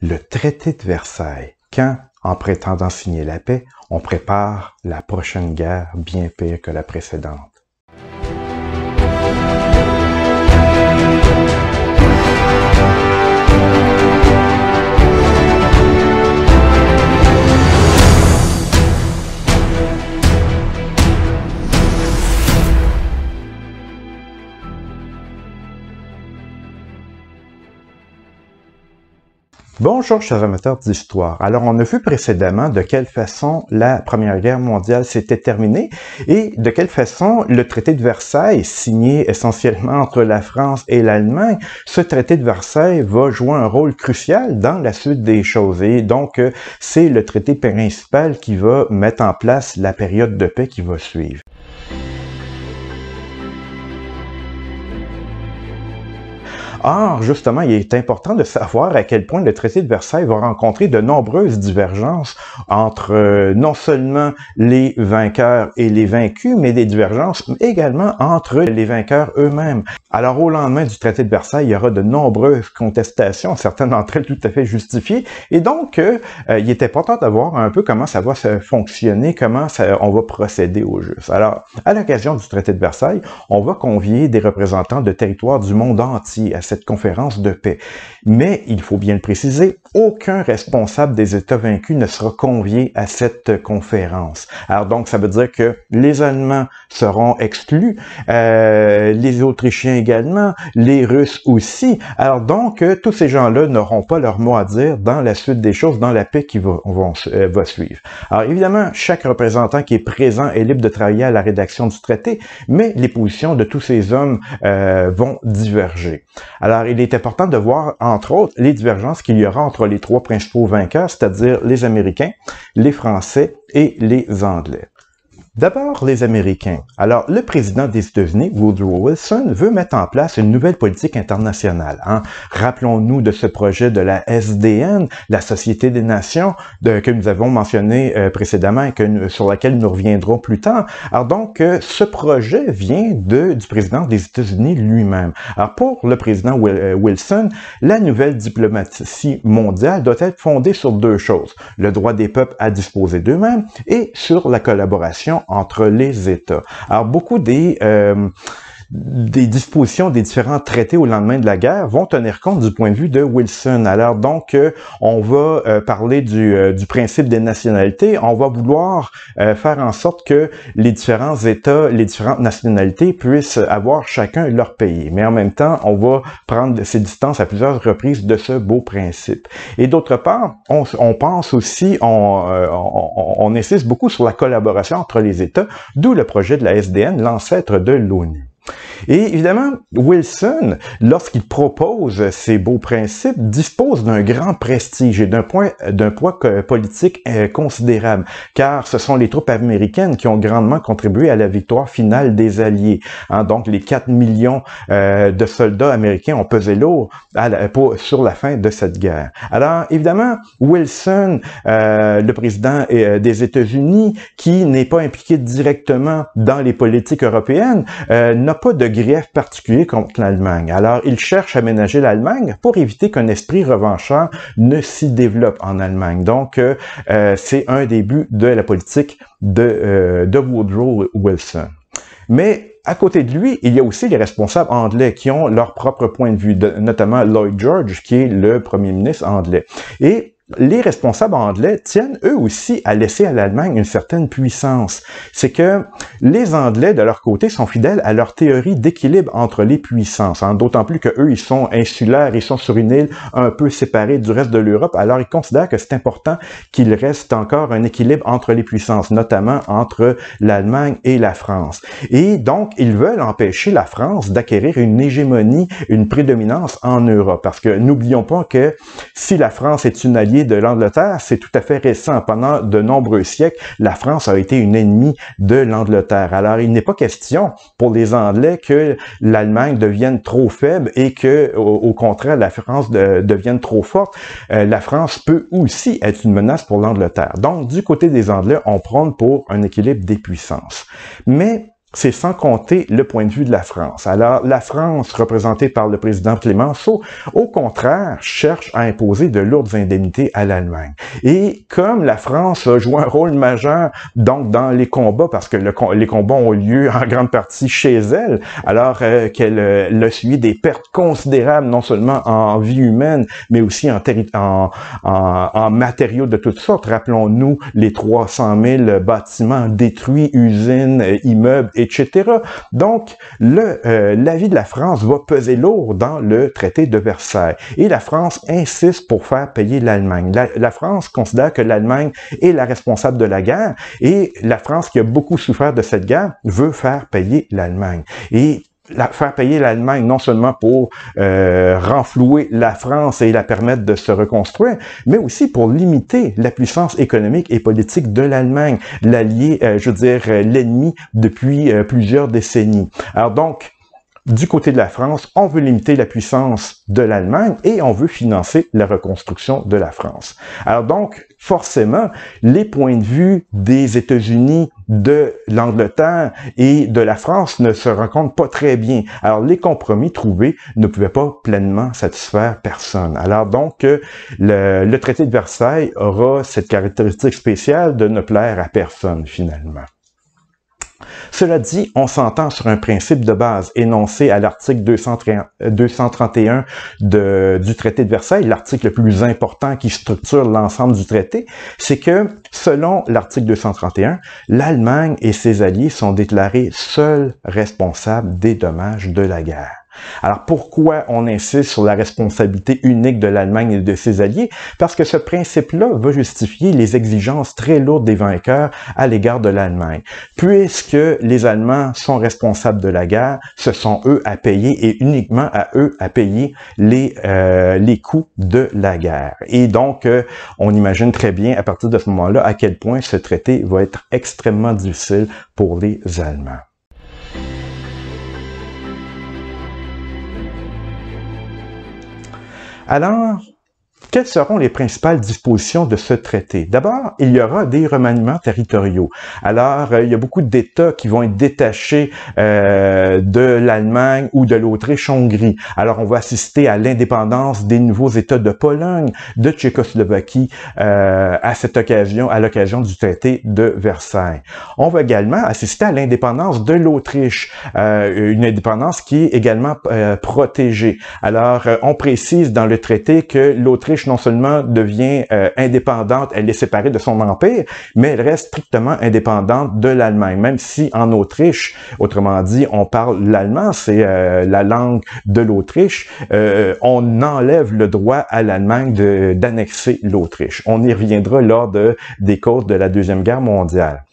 le traité de Versailles, quand, en prétendant signer la paix, on prépare la prochaine guerre bien pire que la précédente. Bonjour chers amateurs d'histoire. Alors on a vu précédemment de quelle façon la Première Guerre mondiale s'était terminée et de quelle façon le traité de Versailles, signé essentiellement entre la France et l'Allemagne, ce traité de Versailles va jouer un rôle crucial dans la suite des choses. Et donc c'est le traité principal qui va mettre en place la période de paix qui va suivre. Or, justement, il est important de savoir à quel point le traité de Versailles va rencontrer de nombreuses divergences entre non seulement les vainqueurs et les vaincus, mais des divergences également entre les vainqueurs eux-mêmes. Alors, au lendemain du traité de Versailles, il y aura de nombreuses contestations, certaines d'entre elles tout à fait justifiées, et donc, il est important de voir un peu comment ça va se fonctionner, comment on va procéder au juste. Alors, à l'occasion du traité de Versailles, on va convier des représentants de territoires du monde entier à cette conférence de paix. Mais, il faut bien le préciser, aucun responsable des États vaincus ne sera convié à cette conférence. Alors donc, ça veut dire que les Allemands seront exclus, les Autrichiens également, les Russes aussi. Alors donc, tous ces gens-là n'auront pas leur mot à dire dans la suite des choses, dans la paix qui va suivre. Alors évidemment, chaque représentant qui est présent est libre de travailler à la rédaction du traité, mais les positions de tous ces hommes vont diverger. Alors, il est important de voir, entre autres, les divergences qu'il y aura entre les trois principaux vainqueurs, c'est-à-dire les Américains, les Français et les Anglais. D'abord, les Américains. Alors, le président des États-Unis, Woodrow Wilson, veut mettre en place une nouvelle politique internationale. Rappelons-nous de ce projet de la SDN, la Société des Nations, que nous avons mentionné précédemment et sur laquelle nous reviendrons plus tard. Alors donc, ce projet vient du président des États-Unis lui-même. Alors, pour le président Wilson, la nouvelle diplomatie mondiale doit être fondée sur deux choses. Le droit des peuples à disposer d'eux-mêmes et sur la collaboration entre les États. Alors, beaucoup des dispositions des différents traités au lendemain de la guerre vont tenir compte du point de vue de Wilson. Alors donc, on va parler du principe des nationalités. On va vouloir faire en sorte que les différents États, les différentes nationalités puissent avoir chacun leur pays. Mais en même temps, on va prendre ces distances à plusieurs reprises de ce beau principe. Et d'autre part, on pense aussi, on insiste beaucoup sur la collaboration entre les États, d'où le projet de la SDN, l'ancêtre de l'ONU. Et évidemment, Wilson, lorsqu'il propose ces beaux principes, dispose d'un grand prestige et d'un poids politique considérable, car ce sont les troupes américaines qui ont grandement contribué à la victoire finale des Alliés. Donc, les 4 millions de soldats américains ont pesé lourd sur la fin de cette guerre. Alors, évidemment, Wilson, le président des États-Unis, qui n'est pas impliqué directement dans les politiques européennes, n'a pas de grief particulier contre l'Allemagne. Alors, il cherche à ménager l'Allemagne pour éviter qu'un esprit revanchard ne s'y développe en Allemagne. Donc, c'est un des buts de la politique de Woodrow Wilson. Mais à côté de lui, il y a aussi les responsables anglais qui ont leur propre point de vue, notamment Lloyd George, qui est le premier ministre anglais. Et les responsables anglais tiennent eux aussi à laisser à l'Allemagne une certaine puissance. C'est que les Anglais, de leur côté, sont fidèles à leur théorie d'équilibre entre les puissances. D'autant plus que eux, ils sont insulaires, ils sont sur une île un peu séparée du reste de l'Europe. Alors, ils considèrent que c'est important qu'il reste encore un équilibre entre les puissances, notamment entre l'Allemagne et la France. Et donc, ils veulent empêcher la France d'acquérir une hégémonie, une prédominance en Europe. Parce que n'oublions pas que si la France est une alliée de l'Angleterre, c'est tout à fait récent. Pendant de nombreux siècles, la France a été une ennemie de l'Angleterre. Alors, il n'est pas question pour les Anglais que l'Allemagne devienne trop faible et que, au contraire, la France devienne trop forte. La France peut aussi être une menace pour l'Angleterre. Donc, du côté des Anglais, on prône pour un équilibre des puissances. Mais c'est sans compter le point de vue de la France. Alors, la France, représentée par le président Clemenceau, au contraire, cherche à imposer de lourdes indemnités à l'Allemagne. Et comme la France a joué un rôle majeur donc dans les combats, parce que les combats ont lieu en grande partie chez elle, alors qu'elle a suivi des pertes considérables, non seulement en vie humaine, mais aussi en matériaux de toutes sortes. Rappelons-nous les 300 000 bâtiments détruits, usines, immeubles, etc. Donc, l'avis de la France va peser lourd dans le traité de Versailles. Et la France insiste pour faire payer l'Allemagne. La France considère que l'Allemagne est la responsable de la guerre et la France, qui a beaucoup souffert de cette guerre, veut faire payer l'Allemagne. Et faire payer l'Allemagne, non seulement pour renflouer la France et la permettre de se reconstruire, mais aussi pour limiter la puissance économique et politique de l'Allemagne, l'allié, l'ennemi depuis plusieurs décennies. Alors donc, du côté de la France, on veut limiter la puissance de l'Allemagne et on veut financer la reconstruction de la France. Alors donc, forcément, les points de vue des États-Unis, de l'Angleterre et de la France ne se rencontrent pas très bien. Alors, les compromis trouvés ne pouvaient pas pleinement satisfaire personne. Alors donc, le traité de Versailles aura cette caractéristique spéciale de ne plaire à personne, finalement. Cela dit, on s'entend sur un principe de base énoncé à l'article 231 du traité de Versailles, l'article le plus important qui structure l'ensemble du traité, c'est que, selon l'article 231, l'Allemagne et ses alliés sont déclarés seuls responsables des dommages de la guerre. Alors, pourquoi on insiste sur la responsabilité unique de l'Allemagne et de ses alliés? Parce que ce principe-là va justifier les exigences très lourdes des vainqueurs à l'égard de l'Allemagne. Puisque les Allemands sont responsables de la guerre, ce sont eux à payer et uniquement à eux à payer les coûts de la guerre. Et donc, on imagine très bien à partir de ce moment-là à quel point ce traité va être extrêmement difficile pour les Allemands. Alors, quelles seront les principales dispositions de ce traité? D'abord, il y aura des remaniements territoriaux. Alors, il y a beaucoup d'États qui vont être détachés de l'Allemagne ou de l'Autriche-Hongrie. Alors, on va assister à l'indépendance des nouveaux États de Pologne, de Tchécoslovaquie à l'occasion du traité de Versailles. On va également assister à l'indépendance de l'Autriche, une indépendance qui est également protégée. Alors, on précise dans le traité que l'Autriche non seulement devient indépendante, elle est séparée de son empire, mais elle reste strictement indépendante de l'Allemagne. Même si en Autriche, autrement dit, on parle l'allemand, c'est la langue de l'Autriche, on enlève le droit à l'Allemagne d'annexer l'Autriche. On y reviendra lors des causes de la Deuxième Guerre mondiale.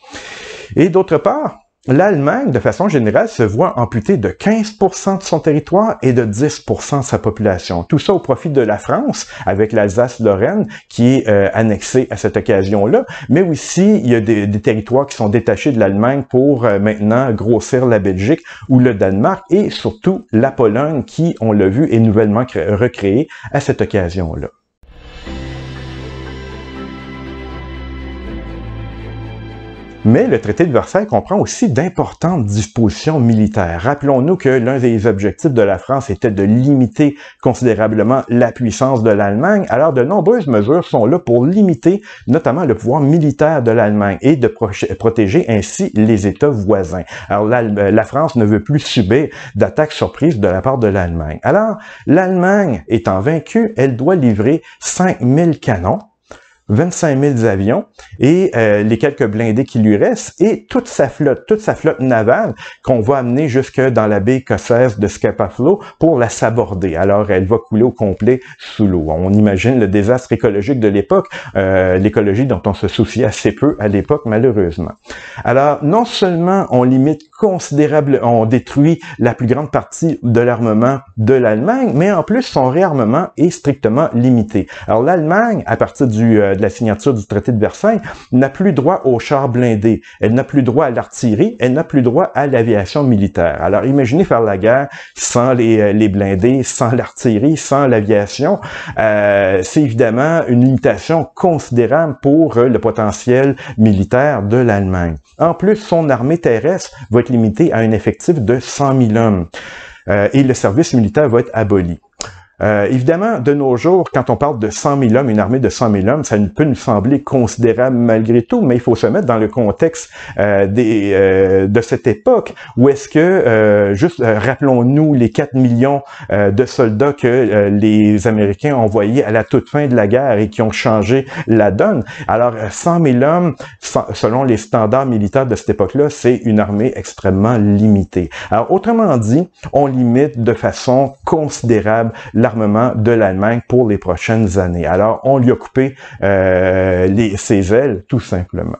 Et d'autre part, l'Allemagne, de façon générale, se voit amputée de 15% de son territoire et de 10% de sa population. Tout ça au profit de la France, avec l'Alsace-Lorraine, qui est annexée à cette occasion-là. Mais aussi, il y a des territoires qui sont détachés de l'Allemagne pour maintenant grossir la Belgique ou le Danemark, et surtout la Pologne, qui, on l'a vu, est nouvellement recréée à cette occasion-là. Mais le traité de Versailles comprend aussi d'importantes dispositions militaires. Rappelons-nous que l'un des objectifs de la France était de limiter considérablement la puissance de l'Allemagne. Alors, de nombreuses mesures sont là pour limiter notamment le pouvoir militaire de l'Allemagne et de protéger ainsi les États voisins. Alors, la France ne veut plus subir d'attaques surprises de la part de l'Allemagne. Alors, l'Allemagne étant vaincue, elle doit livrer 5000 canons, 25 000 avions et les quelques blindés qui lui restent et toute sa flotte navale qu'on va amener jusque dans la baie écossaise de Scapa Flow pour la saborder. Alors, elle va couler au complet sous l'eau. On imagine le désastre écologique de l'époque, l'écologie dont on se souciait assez peu à l'époque, malheureusement. Alors, non seulement on limite considérablement, on détruit la plus grande partie de l'armement de l'Allemagne, mais en plus, son réarmement est strictement limité. Alors, l'Allemagne, à partir de la signature du traité de Versailles, n'a plus droit aux chars blindés, elle n'a plus droit à l'artillerie, elle n'a plus droit à l'aviation militaire. Alors, imaginez faire la guerre sans les blindés, sans l'artillerie, sans l'aviation. C'est évidemment une limitation considérable pour le potentiel militaire de l'Allemagne. En plus, son armée terrestre va être être limité à un effectif de 100 000 hommes. Et le service militaire va être aboli. Évidemment, de nos jours, quand on parle de 100 000 hommes, une armée de 100 000 hommes, ça peut nous sembler considérable malgré tout, mais il faut se mettre dans le contexte de cette époque, où est-ce que, rappelons-nous les 4 millions de soldats que les Américains ont envoyés à la toute fin de la guerre et qui ont changé la donne. Alors, 100 000 hommes, selon les standards militaires de cette époque-là, c'est une armée extrêmement limitée. Alors, autrement dit, on limite de façon considérable l'armement de l'Allemagne pour les prochaines années. Alors, on lui a coupé ses ailes, tout simplement.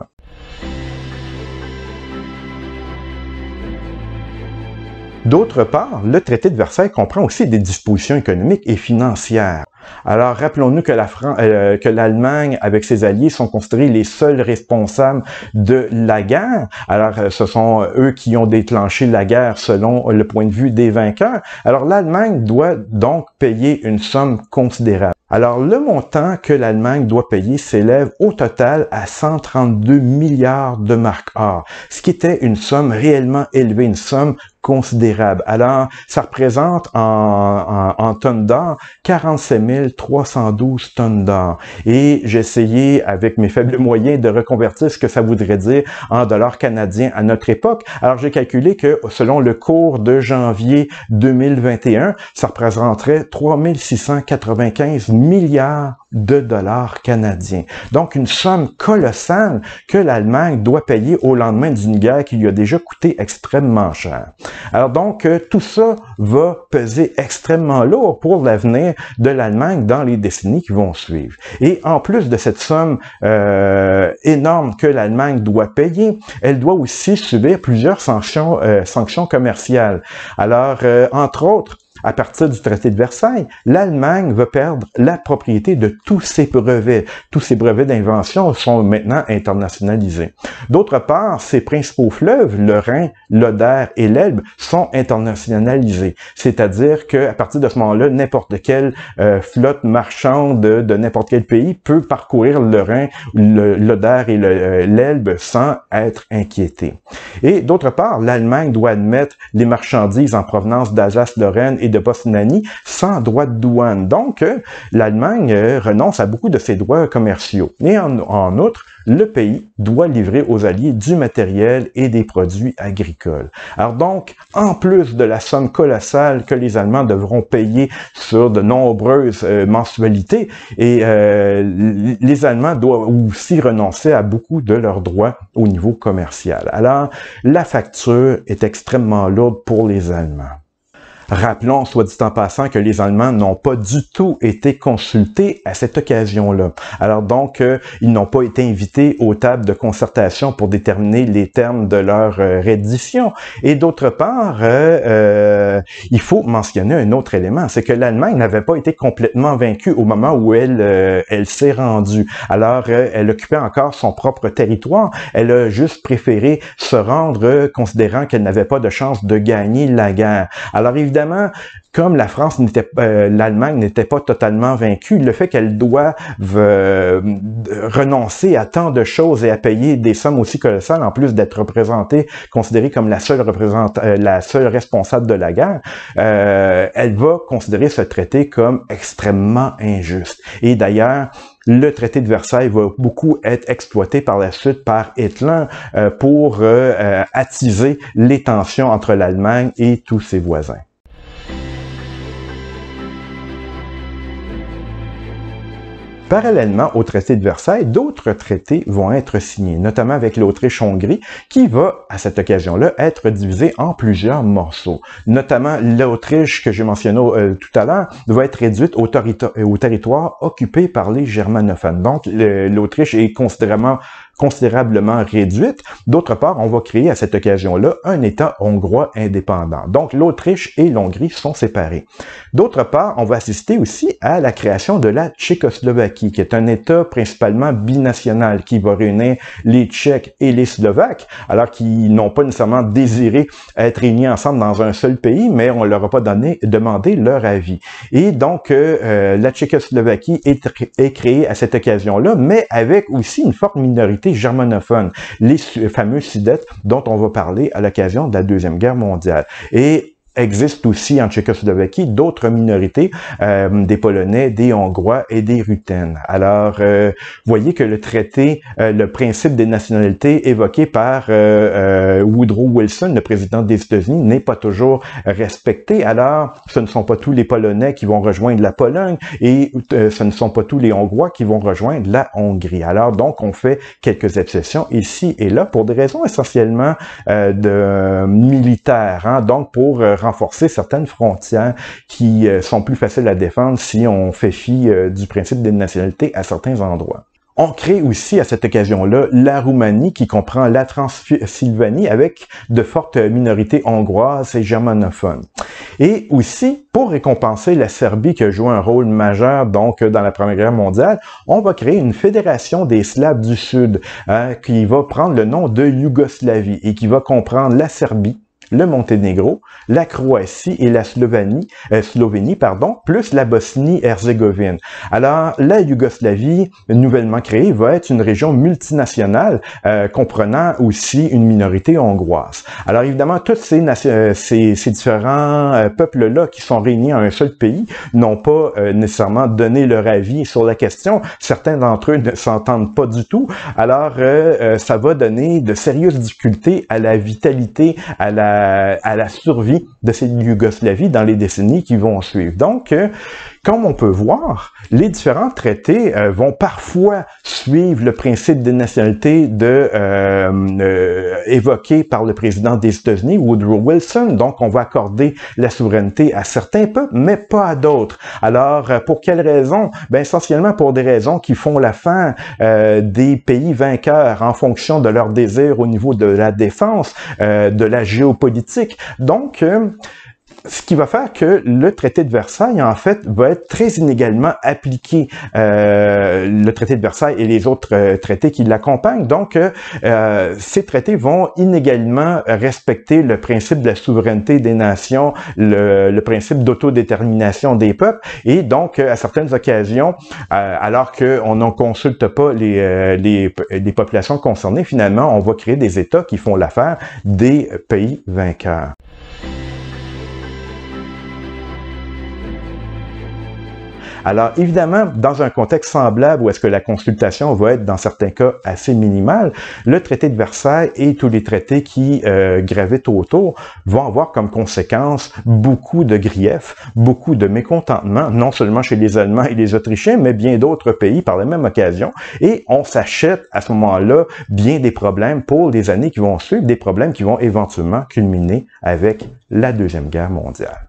D'autre part, le traité de Versailles comprend aussi des dispositions économiques et financières. Alors, rappelons-nous que l'Allemagne, avec ses alliés, sont considérés les seuls responsables de la guerre. Alors, ce sont eux qui ont déclenché la guerre selon le point de vue des vainqueurs. Alors, l'Allemagne doit donc payer une somme considérable. Alors, le montant que l'Allemagne doit payer s'élève au total à 132 milliards de marks or, ce qui était une somme réellement élevée, une somme considérable. Alors, ça représente en tonnes d'or 47 312 tonnes d'or. Et j'ai essayé, avec mes faibles moyens, de reconvertir ce que ça voudrait dire en dollars canadiens à notre époque. Alors, j'ai calculé que, selon le cours de janvier 2021, ça représenterait 3695 milliards de dollars canadiens. Donc, une somme colossale que l'Allemagne doit payer au lendemain d'une guerre qui lui a déjà coûté extrêmement cher. Alors donc, tout ça va peser extrêmement lourd pour l'avenir de l'Allemagne dans les décennies qui vont suivre. Et en plus de cette somme énorme que l'Allemagne doit payer, elle doit aussi subir plusieurs sanctions commerciales. Alors, entre autres, à partir du traité de Versailles, l'Allemagne va perdre la propriété de tous ses brevets. Tous ses brevets d'invention sont maintenant internationalisés. D'autre part, ses principaux fleuves, le Rhin, l'Oder et l'Elbe, sont internationalisés. C'est-à-dire qu'à partir de ce moment-là, n'importe quelle flotte marchande de n'importe quel pays peut parcourir le Rhin, l'Oder et l'Elbe sans être inquiété. Et d'autre part, l'Allemagne doit admettre les marchandises en provenance d'Alsace-Lorraine et de Bosnie sans droit de douane. Donc, l'Allemagne renonce à beaucoup de ses droits commerciaux. Et en outre, le pays doit livrer aux Alliés du matériel et des produits agricoles. Alors donc, en plus de la somme colossale que les Allemands devront payer sur de nombreuses mensualités, et les Allemands doivent aussi renoncer à beaucoup de leurs droits au niveau commercial. Alors, la facture est extrêmement lourde pour les Allemands. Rappelons, soit dit en passant, que les Allemands n'ont pas du tout été consultés à cette occasion-là. Alors donc, ils n'ont pas été invités aux tables de concertation pour déterminer les termes de leur reddition. Et d'autre part, il faut mentionner un autre élément, c'est que l'Allemagne n'avait pas été complètement vaincue au moment où elle s'est rendue. Alors, elle occupait encore son propre territoire. Elle a juste préféré se rendre, considérant qu'elle n'avait pas de chance de gagner la guerre. Alors évidemment, comme l'Allemagne n'était pas totalement vaincue, le fait qu'elle doit renoncer à tant de choses et à payer des sommes aussi colossales, en plus d'être représentée, considérée comme la seule responsable de la guerre, elle va considérer ce traité comme extrêmement injuste. Et d'ailleurs, le traité de Versailles va beaucoup être exploité par la suite par Hitler pour attiser les tensions entre l'Allemagne et tous ses voisins. Parallèlement au traité de Versailles, d'autres traités vont être signés, notamment avec l'Autriche-Hongrie, qui va, à cette occasion-là, être divisé en plusieurs morceaux. Notamment, l'Autriche, que j'ai mentionné tout à l'heure, va être réduite au territoire occupé par les germanophones. Donc, l'Autriche est considérablement réduite. D'autre part, on va créer à cette occasion-là un État hongrois indépendant. Donc, l'Autriche et l'Hongrie sont séparés. D'autre part, on va assister aussi à la création de la Tchécoslovaquie, qui est un État principalement binational, qui va réunir les Tchèques et les Slovaques, alors qu'ils n'ont pas nécessairement désiré être réunis ensemble dans un seul pays, mais on leur a pas demandé leur avis. Et donc, la Tchécoslovaquie est créée à cette occasion-là, mais avec aussi une forte minorité minorités germanophones, les fameux Sudètes dont on va parler à l'occasion de la Deuxième Guerre mondiale. Et existe aussi en Tchécoslovaquie d'autres minorités, des Polonais, des Hongrois et des Ruthènes. Alors, voyez que le traité, le principe des nationalités évoqué par Woodrow Wilson, le président des États-Unis, n'est pas toujours respecté. Alors, ce ne sont pas tous les Polonais qui vont rejoindre la Pologne et ce ne sont pas tous les Hongrois qui vont rejoindre la Hongrie. Alors, donc, on fait quelques exceptions ici et là pour des raisons essentiellement de militaires, hein, donc pour renforcer certaines frontières qui sont plus faciles à défendre si on fait fi du principe des nationalités à certains endroits. On crée aussi à cette occasion-là la Roumanie qui comprend la Transylvanie avec de fortes minorités hongroises et germanophones. Et aussi, pour récompenser la Serbie qui a joué un rôle majeur donc dans la Première Guerre mondiale, on va créer une fédération des Slaves du Sud qui va prendre le nom de Yougoslavie et qui va comprendre la Serbie, le Monténégro, la Croatie et la Slovénie, plus la Bosnie-Herzégovine. Alors, la Yougoslavie, nouvellement créée, va être une région multinationale comprenant aussi une minorité hongroise. Alors, évidemment, tous ces différents peuples-là qui sont réunis en un seul pays n'ont pas nécessairement donné leur avis sur la question. Certains d'entre eux ne s'entendent pas du tout. Alors, ça va donner de sérieuses difficultés à la vitalité, à la survie de cette Yougoslavie dans les décennies qui vont suivre. Donc, comme on peut voir, les différents traités vont parfois suivre le principe de nationalité évoqué par le président des États-Unis, Woodrow Wilson. Donc, on va accorder la souveraineté à certains peuples, mais pas à d'autres. Alors, pour quelles raisons? Ben, essentiellement pour des raisons qui font la fin des pays vainqueurs en fonction de leurs désirs au niveau de la défense, de la géopolitique. Donc, ce qui va faire que le traité de Versailles, en fait, va être très inégalement appliqué, le traité de Versailles et les autres traités qui l'accompagnent. Donc, ces traités vont inégalement respecter le principe de la souveraineté des nations, le principe d'autodétermination des peuples, et donc, à certaines occasions, alors qu'on ne consulte pas les populations concernées, finalement, on va créer des États qui font l'affaire des pays vainqueurs. Alors, évidemment, dans un contexte semblable où est-ce que la consultation va être, dans certains cas, assez minimale, le traité de Versailles et tous les traités qui gravitent autour vont avoir comme conséquence beaucoup de griefs, beaucoup de mécontentement, non seulement chez les Allemands et les Autrichiens, mais bien d'autres pays par la même occasion. Et on s'achète à ce moment-là bien des problèmes pour les années qui vont suivre, des problèmes qui vont éventuellement culminer avec la Deuxième Guerre mondiale.